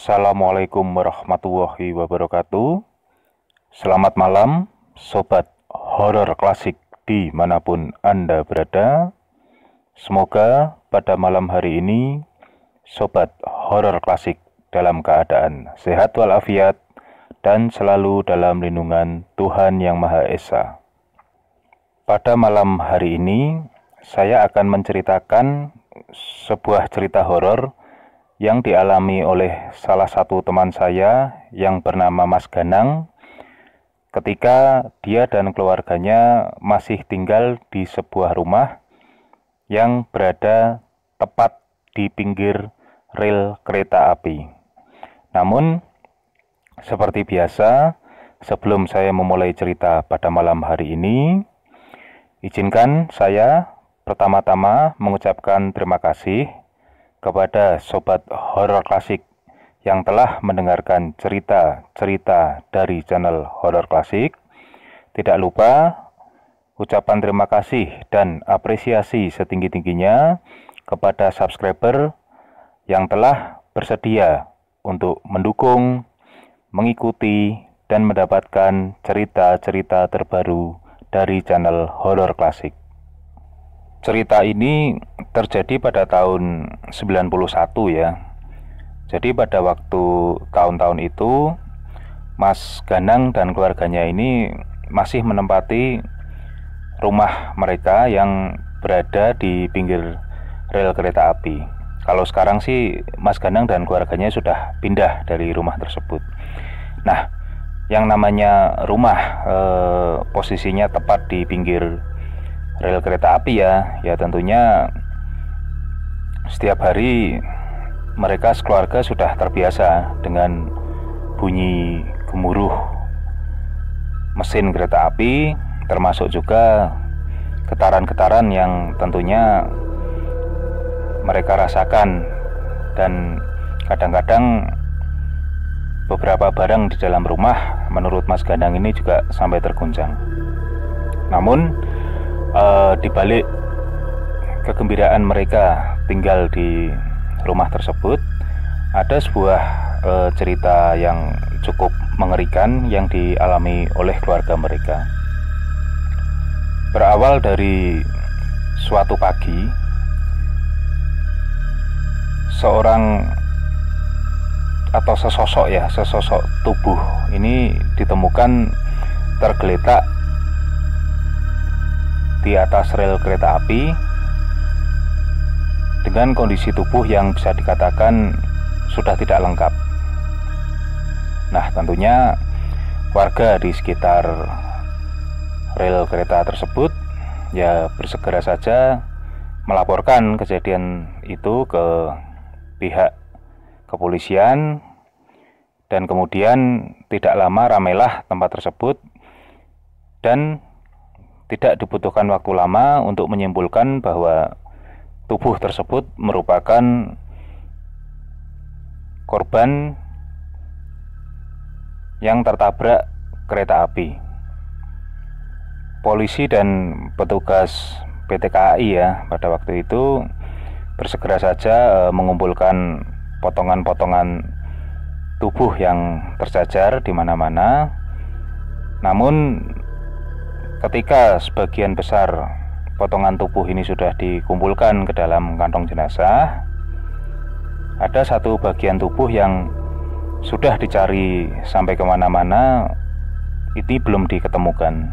Assalamualaikum warahmatullahi wabarakatuh. Selamat malam, sobat horor klasik dimanapun Anda berada. Semoga pada malam hari ini, sobat horor klasik dalam keadaan sehat walafiat dan selalu dalam lindungan Tuhan Yang Maha Esa. Pada malam hari ini, saya akan menceritakan sebuah cerita horor yang dialami oleh salah satu teman saya yang bernama Mas Ganang ketika dia dan keluarganya masih tinggal di sebuah rumah yang berada tepat di pinggir rel kereta api. Namun, seperti biasa, sebelum saya memulai cerita pada malam hari ini, izinkan saya pertama-tama mengucapkan terima kasih kepada sobat horor klasik yang telah mendengarkan cerita-cerita dari channel horor klasik. Tidak lupa ucapan terima kasih dan apresiasi setinggi-tingginya kepada subscriber yang telah bersedia untuk mendukung, mengikuti, dan mendapatkan cerita-cerita terbaru dari channel horor klasik. Cerita ini terjadi pada tahun 91 ya. Jadi pada waktu tahun-tahun itu, Mas Ganang dan keluarganya ini masih menempati rumah mereka yang berada di pinggir rel kereta api. Kalau sekarang sih Mas Ganang dan keluarganya sudah pindah dari rumah tersebut. Nah, yang namanya rumah posisinya tepat di pinggir rel kereta api ya tentunya setiap hari mereka sekeluarga sudah terbiasa dengan bunyi gemuruh mesin kereta api, termasuk juga getaran-getaran yang tentunya mereka rasakan, dan kadang-kadang beberapa barang di dalam rumah menurut Mas Ganang ini juga sampai terguncang. Namun di balik kegembiraan mereka tinggal di rumah tersebut, ada sebuah cerita yang cukup mengerikan yang dialami oleh keluarga mereka. Berawal dari suatu pagi, seorang atau sesosok tubuh ini ditemukan tergeletak di atas rel kereta api dengan kondisi tubuh yang bisa dikatakan sudah tidak lengkap. Nah, tentunya warga di sekitar rel kereta tersebut ya bersegera saja melaporkan kejadian itu ke pihak kepolisian, dan kemudian tidak lama ramailah tempat tersebut, dan tidak dibutuhkan waktu lama untuk menyimpulkan bahwa tubuh tersebut merupakan korban yang tertabrak kereta api. Polisi dan petugas PT KAI ya pada waktu itu bersegera saja mengumpulkan potongan-potongan tubuh yang terjajar di mana-mana. Namun ketika sebagian besar potongan tubuh ini sudah dikumpulkan ke dalam kantong jenazah, ada satu bagian tubuh yang sudah dicari sampai kemana-mana, ini belum diketemukan,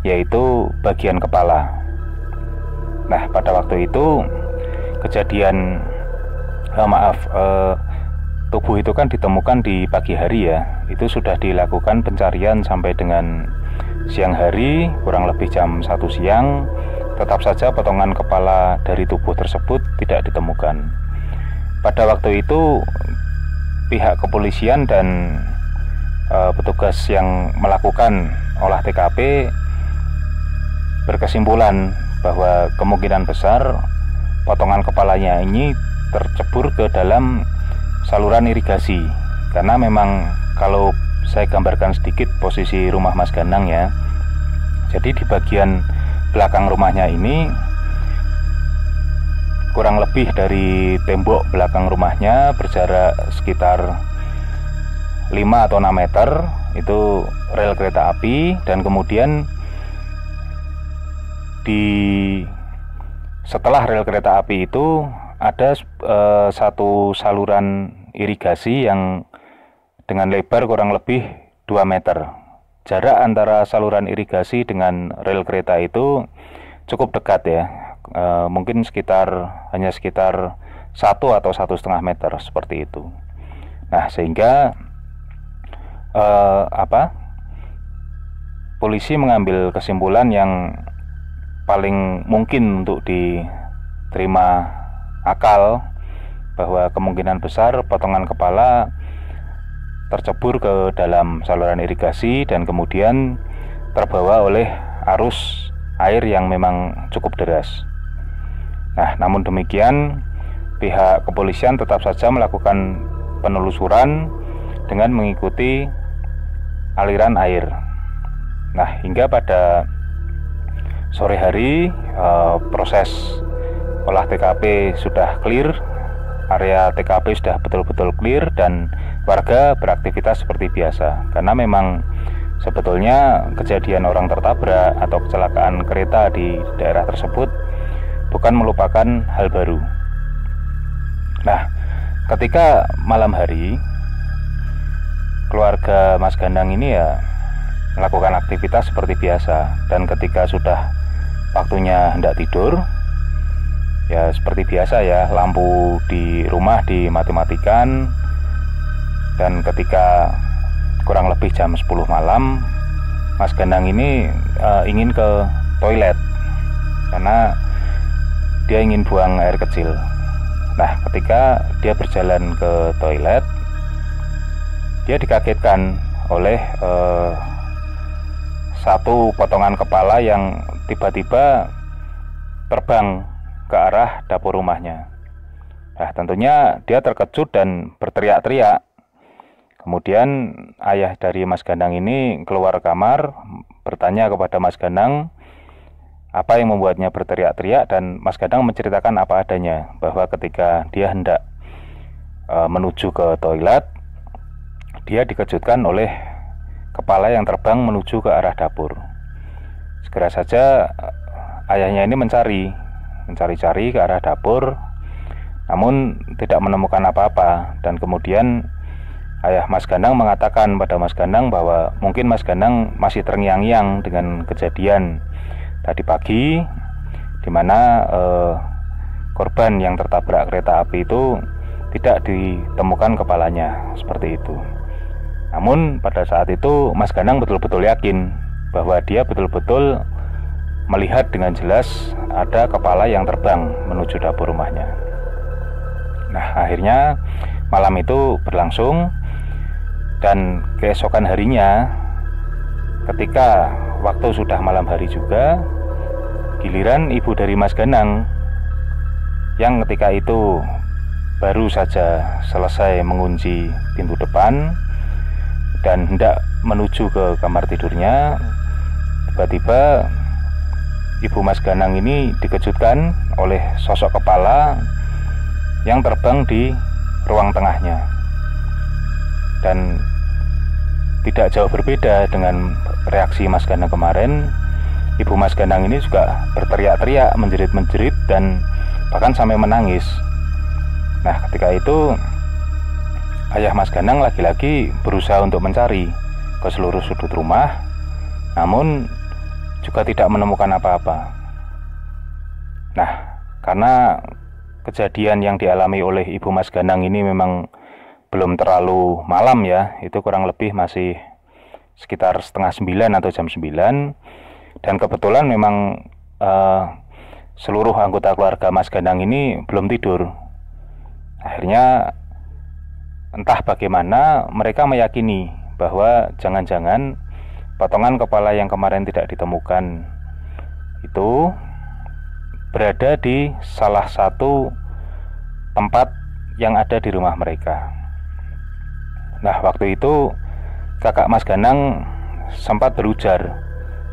yaitu bagian kepala. Nah, pada waktu itu kejadian tubuh itu kan ditemukan di pagi hari ya. Itu sudah dilakukan pencarian sampai dengan siang hari, kurang lebih jam 1 siang. Tetap saja potongan kepala dari tubuh tersebut tidak ditemukan. Pada waktu itu pihak kepolisian dan petugas yang melakukan olah TKP berkesimpulan bahwa kemungkinan besar potongan kepalanya ini tercebur ke dalam saluran irigasi. Karena memang kalau saya gambarkan sedikit posisi rumah Mas Ganang ya, jadi di bagian belakang rumahnya ini kurang lebih dari tembok belakang rumahnya berjarak sekitar 5 atau 6 meter itu rel kereta api, dan kemudian setelah rel kereta api itu ada satu saluran irigasi yang dengan lebar kurang lebih 2 meter. Jarak antara saluran irigasi dengan rel kereta itu cukup dekat ya, mungkin hanya sekitar 1 atau 1,5 meter seperti itu. Nah, sehingga polisi mengambil kesimpulan yang paling mungkin untuk diterima akal, bahwa kemungkinan besar potongan kepala tercebur ke dalam saluran irigasi dan kemudian terbawa oleh arus air yang memang cukup deras. Nah, namun demikian pihak kepolisian tetap saja melakukan penelusuran dengan mengikuti aliran air. Nah, hingga pada sore hari proses olah TKP sudah clear, area TKP sudah betul-betul clear dan warga beraktivitas seperti biasa. Karena memang sebetulnya kejadian orang tertabrak atau kecelakaan kereta di daerah tersebut bukan merupakan hal baru. Nah, ketika malam hari keluarga Mas Gandang ini ya melakukan aktivitas seperti biasa, dan ketika sudah waktunya hendak tidur ya seperti biasa ya, lampu di rumah dimati-matikan, dan ketika kurang lebih jam 10 malam Mas Gandang ini ingin ke toilet karena dia ingin buang air kecil. Nah, ketika dia berjalan ke toilet, dia dikagetkan oleh satu potongan kepala yang tiba-tiba terbang ke arah dapur rumahnya. Nah, tentunya dia terkejut dan berteriak-teriak. Kemudian ayah dari Mas Gandang ini keluar kamar, bertanya kepada Mas Gandang apa yang membuatnya berteriak-teriak, dan Mas Gandang menceritakan apa adanya, bahwa ketika dia hendak menuju ke toilet, dia dikejutkan oleh kepala yang terbang menuju ke arah dapur. Segera saja ayahnya ini mencari-cari ke arah dapur, namun tidak menemukan apa-apa. Dan kemudian ayah Mas Gandang mengatakan pada Mas Gandang bahwa mungkin Mas Gandang masih terngiang-ngiang dengan kejadian tadi pagi, di mana korban yang tertabrak kereta api itu tidak ditemukan kepalanya, seperti itu. Namun pada saat itu Mas Gandang betul-betul yakin bahwa dia betul-betul melihat dengan jelas ada kepala yang terbang menuju dapur rumahnya. Nah, akhirnya malam itu berlangsung, dan keesokan harinya ketika waktu sudah malam hari juga, giliran ibu dari Mas Gandang yang ketika itu baru saja selesai mengunci pintu depan dan hendak menuju ke kamar tidurnya, tiba-tiba ibu Mas Gandang ini dikejutkan oleh sosok kepala yang terbang di ruang tengahnya. Dan tidak jauh berbeda dengan reaksi Mas Gandang kemarin, ibu Mas Gandang ini juga berteriak-teriak, menjerit-menjerit, dan bahkan sampai menangis. Nah, ketika itu ayah Mas Gandang lagi-lagi berusaha untuk mencari ke seluruh sudut rumah, namun juga tidak menemukan apa-apa. Nah, karena kejadian yang dialami oleh ibu Mas Gandang ini memang belum terlalu malam ya, itu kurang lebih masih sekitar 8:30 atau jam 9, dan kebetulan memang seluruh anggota keluarga Mas Gandang ini belum tidur. Akhirnya entah bagaimana mereka meyakini bahwa jangan-jangan potongan kepala yang kemarin tidak ditemukan itu berada di salah satu tempat yang ada di rumah mereka. Nah, waktu itu kakak Mas Gandang sempat berujar,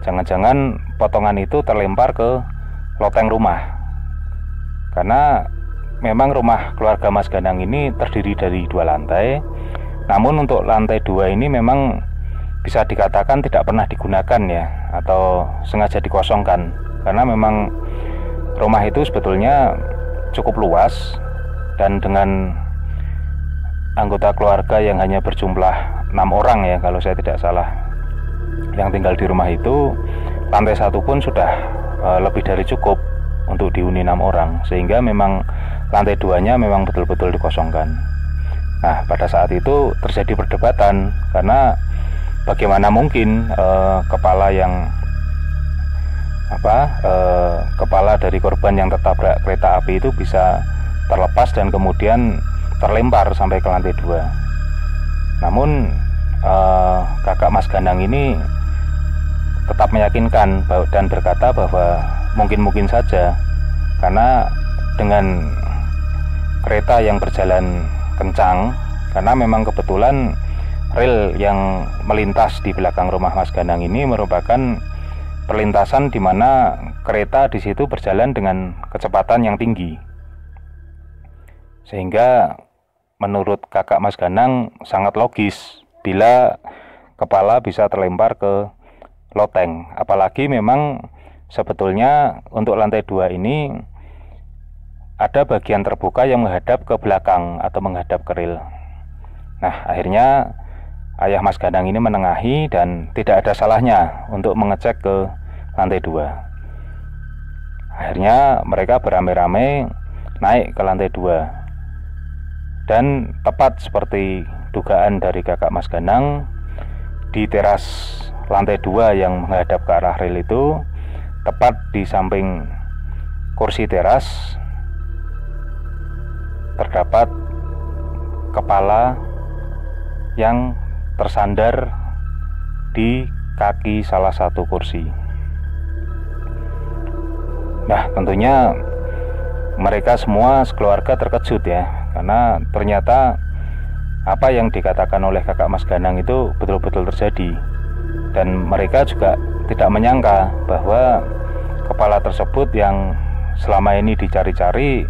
jangan-jangan potongan itu terlempar ke loteng rumah. Karena memang rumah keluarga Mas Ganang ini terdiri dari 2 lantai. Namun untuk lantai 2 ini memang bisa dikatakan tidak pernah digunakan ya, atau sengaja dikosongkan. Karena memang rumah itu sebetulnya cukup luas, dan dengan anggota keluarga yang hanya berjumlah 6 orang ya kalau saya tidak salah yang tinggal di rumah itu, lantai 1 pun sudah lebih dari cukup untuk dihuni 6 orang, sehingga memang lantai 2-nya memang betul-betul dikosongkan. Nah, pada saat itu terjadi perdebatan, karena bagaimana mungkin kepala dari korban yang tertabrak kereta api itu bisa terlepas dan kemudian terlempar sampai ke lantai 2. Namun kakak Mas Ganang ini tetap meyakinkan dan berkata bahwa mungkin saja, karena dengan kereta yang berjalan kencang, karena memang kebetulan rel yang melintas di belakang rumah Mas Ganang ini merupakan perlintasan di mana kereta di situ berjalan dengan kecepatan yang tinggi, sehingga menurut kakak Mas Ganang sangat logis bila kepala bisa terlempar ke loteng. Apalagi memang sebetulnya untuk lantai 2 ini ada bagian terbuka yang menghadap ke belakang atau menghadap ke rel. Nah, akhirnya ayah Mas Ganang ini menengahi dan tidak ada salahnya untuk mengecek ke lantai 2. Akhirnya mereka beramai-ramai naik ke lantai 2. Dan tepat seperti dugaan dari kakak Mas Ganang, di teras lantai 2 yang menghadap ke arah rel itu, tepat di samping kursi teras, terdapat kepala yang tersandar di kaki salah satu kursi. Nah, tentunya mereka semua sekeluarga terkejut ya, karena ternyata apa yang dikatakan oleh kakak Mas Ganang itu betul-betul terjadi. Dan mereka juga tidak menyangka bahwa kepala tersebut yang selama ini dicari-cari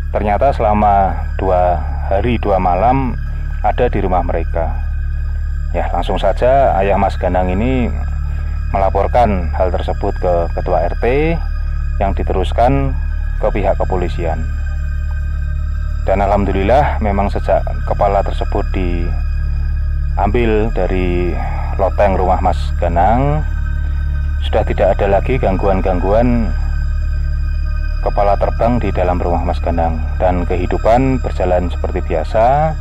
ternyata selama 2 hari 2 malam ada di rumah mereka. Ya, langsung saja ayah Mas Ganang ini melaporkan hal tersebut ke ketua RT, yang diteruskan ke pihak kepolisian. Dan alhamdulillah memang sejak kepala tersebut diambil dari loteng rumah Mas Ganang, sudah tidak ada lagi gangguan-gangguan kepala terbang di dalam rumah Mas Ganang, dan kehidupan berjalan seperti biasa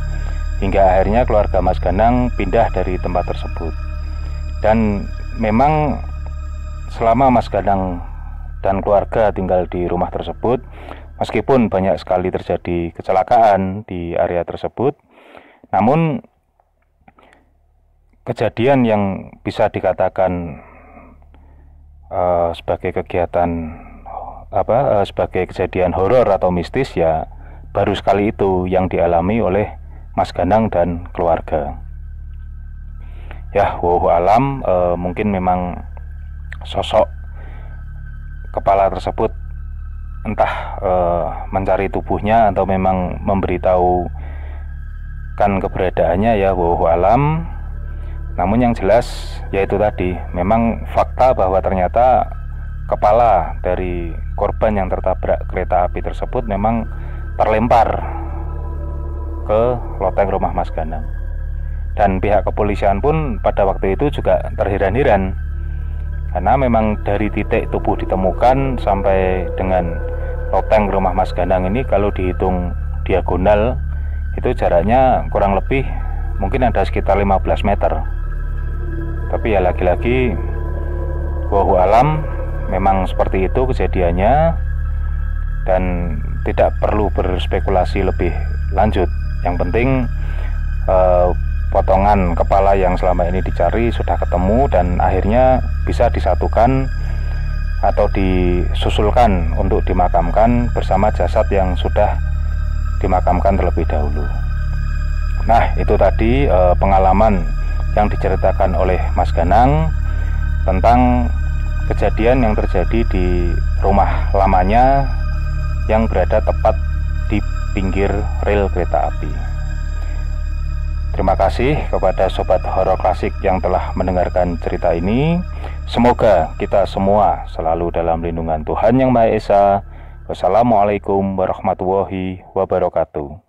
hingga akhirnya keluarga Mas Ganang pindah dari tempat tersebut. Dan memang selama Mas Ganang dan keluarga tinggal di rumah tersebut, meskipun banyak sekali terjadi kecelakaan di area tersebut, namun kejadian yang bisa dikatakan sebagai kegiatan sebagai kejadian horor atau mistis ya baru sekali itu yang dialami oleh Mas Ganang dan keluarga. Ya, wallahu alam, mungkin memang sosok kepala tersebut entah mencari tubuhnya atau memang memberitahukan keberadaannya, ya wallahu alam. Namun yang jelas yaitu tadi, memang fakta bahwa ternyata kepala dari korban yang tertabrak kereta api tersebut memang terlempar ke loteng rumah Mas Ganang. Dan pihak kepolisian pun pada waktu itu juga terheran-heran, karena memang dari titik tubuh ditemukan sampai dengan loteng rumah Mas Ganang ini kalau dihitung diagonal itu jaraknya kurang lebih mungkin ada sekitar 15 meter. Tapi ya lagi-lagi wallahu alam, memang seperti itu kejadiannya dan tidak perlu berspekulasi lebih lanjut. Yang penting potongan kepala yang selama ini dicari sudah ketemu dan akhirnya bisa disatukan atau disusulkan untuk dimakamkan bersama jasad yang sudah dimakamkan terlebih dahulu. Nah, itu tadi pengalaman yang diceritakan oleh Mas Ganang tentang kejadian yang terjadi di rumah lamanya yang berada tepat di pinggir rel kereta api. Terima kasih kepada Sobat Horor Klasik yang telah mendengarkan cerita ini. Semoga kita semua selalu dalam lindungan Tuhan Yang Maha Esa. Wassalamualaikum warahmatullahi wabarakatuh.